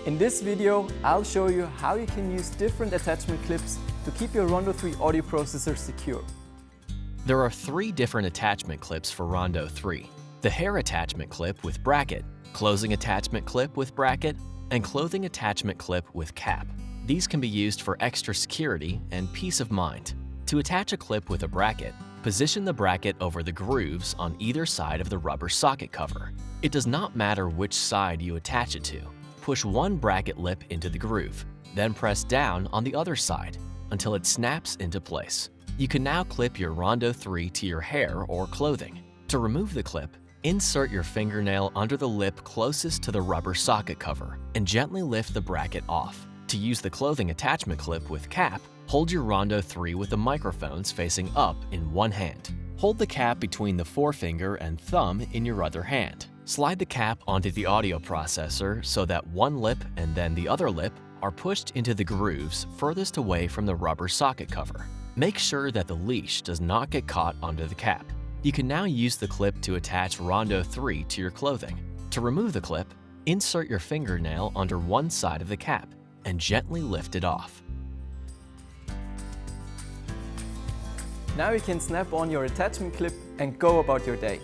In this video, I'll show you how you can use different attachment clips to keep your Rondo 3 audio processor secure. There are 3 different attachment clips for Rondo 3. The hair attachment clip with bracket, closing attachment clip with bracket, and clothing attachment clip with cap. These can be used for extra security and peace of mind. To attach a clip with a bracket, position the bracket over the grooves on either side of the rubber socket cover. It does not matter which side you attach it to. Push one bracket lip into the groove, then press down on the other side until it snaps into place. You can now clip your Rondo 3 to your hair or clothing. To remove the clip, insert your fingernail under the lip closest to the rubber socket cover and gently lift the bracket off. To use the clothing attachment clip with cap, hold your Rondo 3 with the microphones facing up in one hand. Hold the cap between the forefinger and thumb in your other hand. Slide the cap onto the audio processor so that one lip and then the other lip are pushed into the grooves furthest away from the rubber socket cover. Make sure that the leash does not get caught under the cap. You can now use the clip to attach Rondo 3 to your clothing. To remove the clip, insert your fingernail under one side of the cap and gently lift it off. Now you can snap on your attachment clip and go about your day.